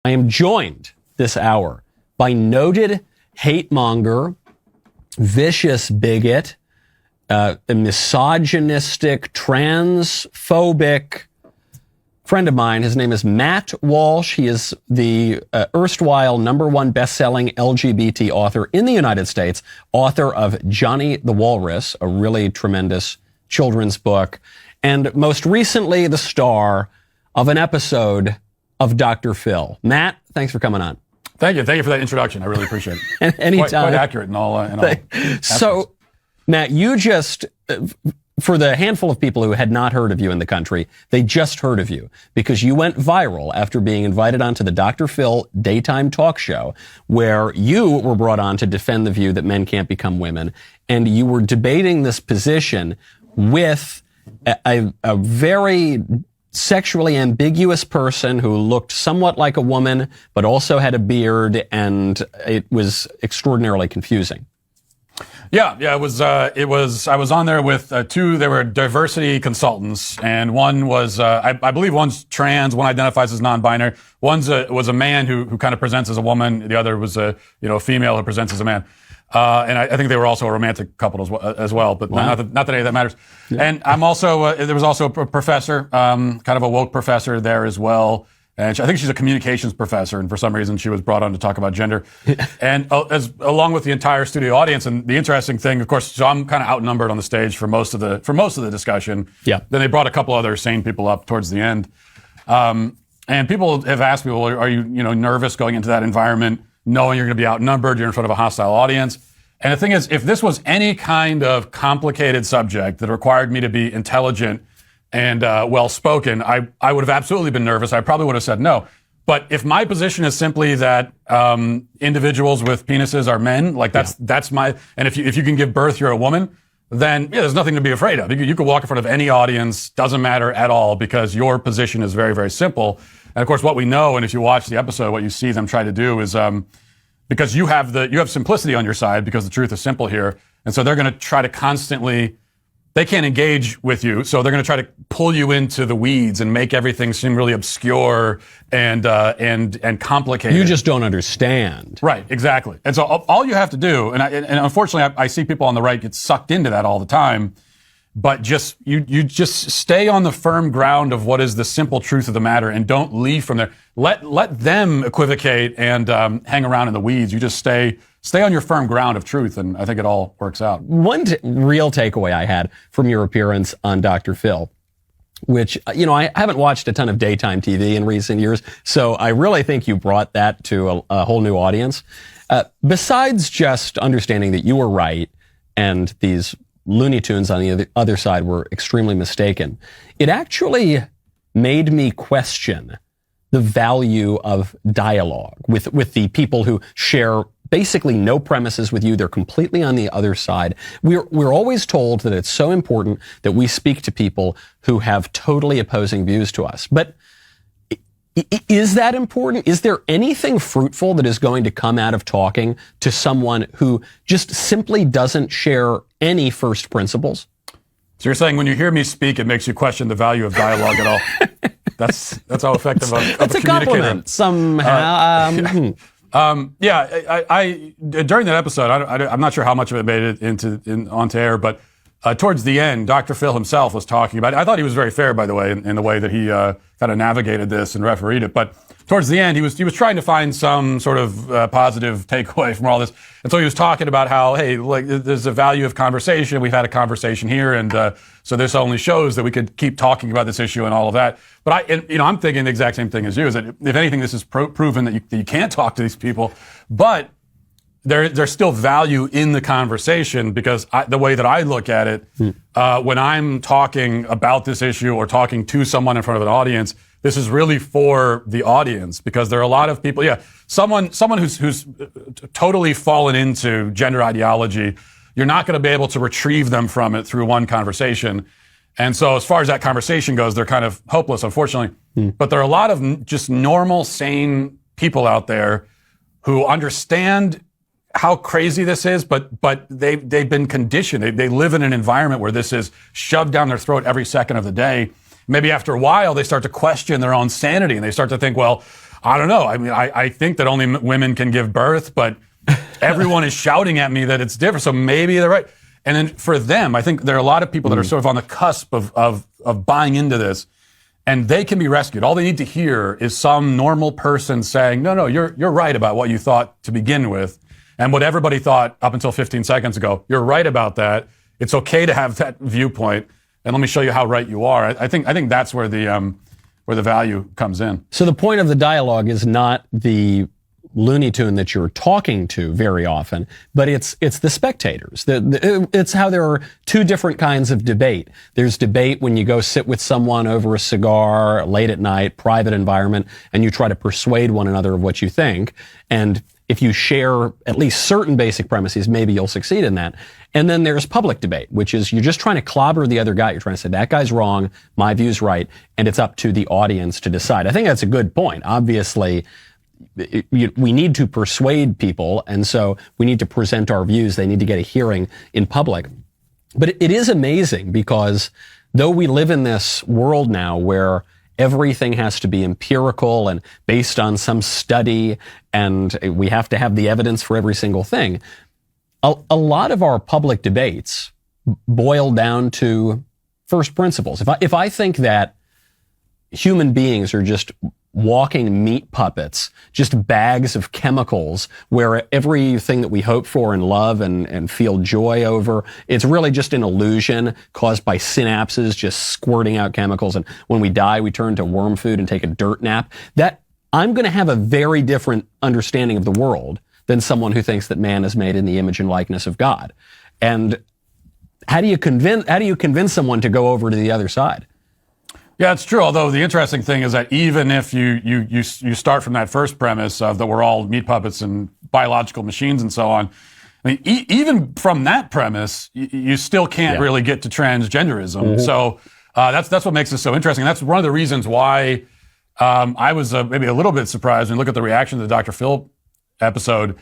I am joined this hour by noted hate monger, vicious bigot, a misogynistic, transphobic friend of mine. His name is Matt Walsh. He is the erstwhile #1 best-selling LGBT author in the United States, author of Johnny the Walrus, a really tremendous children's book, and most recently the star of an episode of Dr. Phil. Matt, thanks for coming on. Thank you. Thank you for that introduction. I really appreciate it. Anytime. Quite accurate in all. So, Matt, you just, for the handful of people who had not heard of you in the country, they just heard of you because you went viral after being invited onto the Dr. Phil daytime talk show, where you were brought on to defend the view that men can't become women. And you were debating this position with a very sexually ambiguous person who looked somewhat like a woman, but also had a beard, and it was extraordinarily confusing. Yeah, it was. I was on there with two. They were diversity consultants, and one was, I believe, one's trans, one identifies as non-binary. One's was a man who kind of presents as a woman. The other was a female who presents as a man. And I think they were also a romantic couple as well, but wow. not that any of that matters. Yeah. And I'm also, there was also a professor, kind of a woke professor there as well. And I think she's a communications professor, and for some reason she was brought on to talk about gender. And along with the entire studio audience. And the interesting thing, of course, so I'm kind of outnumbered on the stage for most of the discussion. Yeah. Then they brought a couple other sane people up towards the end. And people have asked me, well, are you nervous going into that environment, knowing you're going to be outnumbered, you're in front of a hostile audience? And the thing is, if this was any kind of complicated subject that required me to be intelligent and well-spoken, I would have absolutely been nervous. I probably would have said no. But if my position is simply that individuals with penises are men, like that's my, and if you can give birth, you're a woman, then there's nothing to be afraid of. You could walk in front of any audience, doesn't matter at all, because your position is very, very simple. And of course, what we know, and if you watch the episode, what you see them try to do is, because you have simplicity on your side, because the truth is simple here, and so they're going to try to constantly. They can't engage with you, so they're going to try to pull you into the weeds and make everything seem really obscure and complicated. You just don't understand. Right, exactly. And so all you have to do, and unfortunately, I see people on the right get sucked into that all the time. But you just stay on the firm ground of what is the simple truth of the matter, and don't leave from there. Let them equivocate and hang around in the weeds. You just stay on your firm ground of truth, and I think it all works out. One real takeaway I had from your appearance on Dr. Phil, which, I haven't watched a ton of daytime TV in recent years, so I really think you brought that to a whole new audience. Besides just understanding that you were right and these Looney Tunes on the other side were extremely mistaken, it actually made me question the value of dialogue with the people who share basically no premises with you. They're completely on the other side. We're always told that it's so important that we speak to people who have totally opposing views to us. But is that important? Is there anything fruitful that is going to come out of talking to someone who just simply doesn't share any first principles? So you're saying when you hear me speak, it makes you question the value of dialogue at all? That's how effective of a communicator. Compliment somehow. I during that episode, I'm not sure how much of it made it onto air, but towards the end, Dr. Phil himself was talking about it. I thought he was very fair, by the way, in the way that he kind of navigated this and refereed it. But towards the end, he was trying to find some sort of positive takeaway from all this. And so he was talking about how, hey, like, there's a value of conversation. We've had a conversation here, and so this only shows that we could keep talking about this issue and all of that. But I'm thinking the exact same thing as you, is that if anything, this is proven that you can't talk to these people. But there's still value in the conversation, because the way that I look at it, when I'm talking about this issue or talking to someone in front of an audience, this is really for the audience, because there are a lot of people. Yeah, someone who's totally fallen into gender ideology, you're not going to be able to retrieve them from it through one conversation. And so as far as that conversation goes, they're kind of hopeless, unfortunately. But there are a lot of just normal, sane people out there who understand how crazy this is, but they've been conditioned. They live in an environment where this is shoved down their throat every second of the day. Maybe after a while, they start to question their own sanity, and they start to think, well, I don't know. I mean, I think that only women can give birth, but everyone is shouting at me that it's different. So maybe they're right. And then for them, I think there are a lot of people that are sort of on the cusp of buying into this, and they can be rescued. All they need to hear is some normal person saying, no, you're right about what you thought to begin with. And what everybody thought up until 15 seconds ago, you're right about that. It's okay to have that viewpoint. And let me show you how right you are. I think that's where the value comes in. So the point of the dialogue is not the Looney Tune that you're talking to very often, but it's the spectators. It's how there are two different kinds of debate. There's debate when you go sit with someone over a cigar late at night, private environment, and you try to persuade one another of what you think. And if you share at least certain basic premises, maybe you'll succeed in that. And then there's public debate, which is you're just trying to clobber the other guy. You're trying to say, that guy's wrong, my view's right, and it's up to the audience to decide. I think that's a good point. Obviously, we need to persuade people, and so we need to present our views. They need to get a hearing in public. But it is amazing because though we live in this world now where everything has to be empirical and based on some study, and we have to have the evidence for every single thing, a lot of our public debates boil down to first principles. If I think that human beings are just walking meat puppets, just bags of chemicals where everything that we hope for and love and feel joy over, it's really just an illusion caused by synapses just squirting out chemicals. And when we die, we turn to worm food and take a dirt nap. That I'm going to have a very different understanding of the world than someone who thinks that man is made in the image and likeness of God. And how do you convince someone to go over to the other side? Yeah, it's true. Although the interesting thing is that even if you start from that first premise of that we're all meat puppets and biological machines and so on, I mean, even from that premise, you still can't really get to transgenderism. Mm-hmm. So that's what makes this so interesting. That's one of the reasons why I was maybe a little bit surprised when you look at the reaction to the Dr. Phil episode.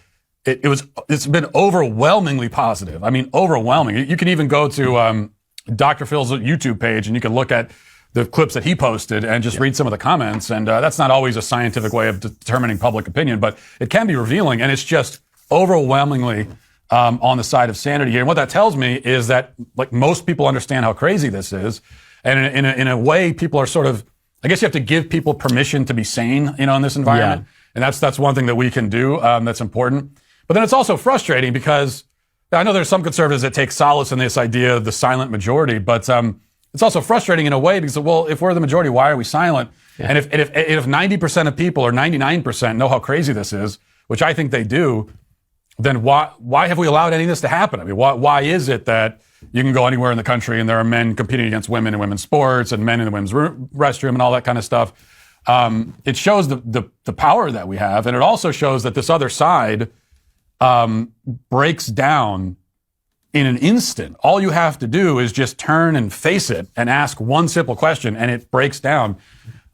It's been overwhelmingly positive. I mean, overwhelming. You can even go to Dr. Phil's YouTube page and you can look at the clips that he posted and just read some of the comments. And that's not always a scientific way of determining public opinion, but it can be revealing. And it's just overwhelmingly on the side of sanity here. And what that tells me is that like most people understand how crazy this is. And in a way, people are sort of, I guess you have to give people permission to be sane, in this environment. Yeah. And that's one thing that we can do that's important. But then it's also frustrating because I know there's some conservatives that take solace in this idea of the silent majority, but it's also frustrating in a way because, well, if we're the majority, why are we silent? Yeah. And if 90% of people or 99% know how crazy this is, which I think they do, then why have we allowed any of this to happen? I mean, why is it that you can go anywhere in the country and there are men competing against women in women's sports and men in the women's restroom and all that kind of stuff? It shows the power that we have, and it also shows that this other side breaks down in an instant. All you have to do is just turn and face it and ask one simple question, and it breaks down.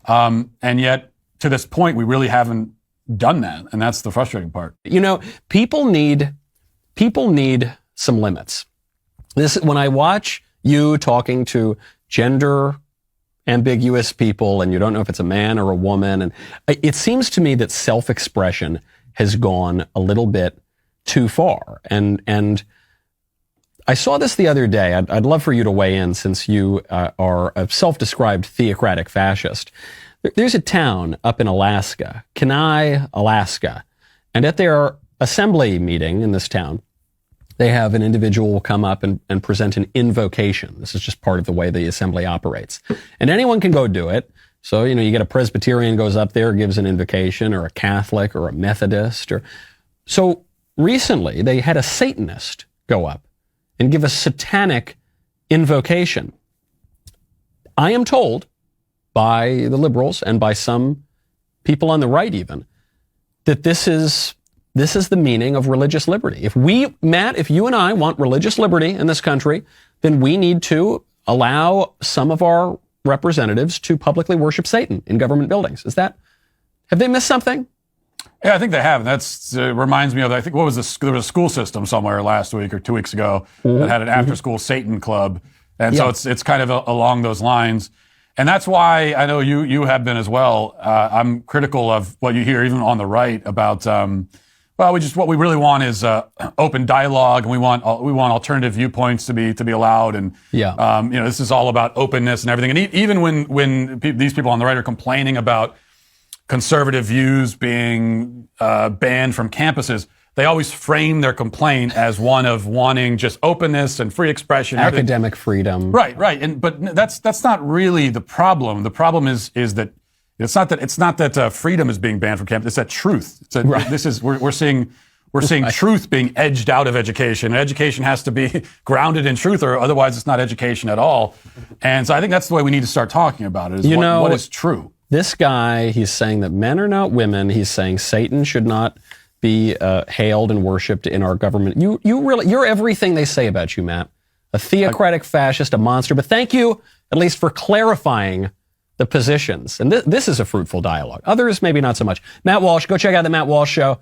And yet, to this point, we really haven't done that, and that's the frustrating part. People need some limits. When I watch you talking to gender ambiguous people, and you don't know if it's a man or a woman, and it seems to me that self-expression has gone a little bit too far, and I saw this the other day. I'd love for you to weigh in since you are a self-described theocratic fascist. There's a town up in Alaska, Kenai, Alaska, and at their assembly meeting in this town, they have an individual come up and present an invocation. This is just part of the way the assembly operates. And anyone can go do it. So, you get a Presbyterian goes up there, gives an invocation, or a Catholic, or a Methodist. So recently, they had a Satanist go up and give a satanic invocation. I am told by the liberals and by some people on the right even, that this is the meaning of religious liberty. If you and I want religious liberty in this country, then we need to allow some of our representatives to publicly worship Satan in government buildings. Have they missed something? Yeah, I think they have. That reminds me of, I think, there was a school system somewhere last week or 2 weeks ago that had an after-school Satan club. And so it's kind of along those lines. And that's why I know you have been as well. I'm critical of what you hear even on the right about, what we really want is open dialogue, and we want alternative viewpoints to be allowed. And this is all about openness and everything. And even when these people on the right are complaining about conservative views being banned from campuses, they always frame their complaint as one of wanting just openness and free expression, academic freedom. Right. But that's not really the problem. The problem is that it's not that freedom is being banned from campus. It's that truth. We're seeing truth being edged out of education. And education has to be grounded in truth, or otherwise it's not education at all. And so I think that's the way we need to start talking about it. What is true? This guy, he's saying that men are not women. He's saying Satan should not be hailed and worshipped in our government. You're everything they say about you, Matt. A theocratic fascist, a monster. But thank you, at least, for clarifying the positions. And this is a fruitful dialogue. Others, maybe not so much. Matt Walsh, go check out the Matt Walsh Show.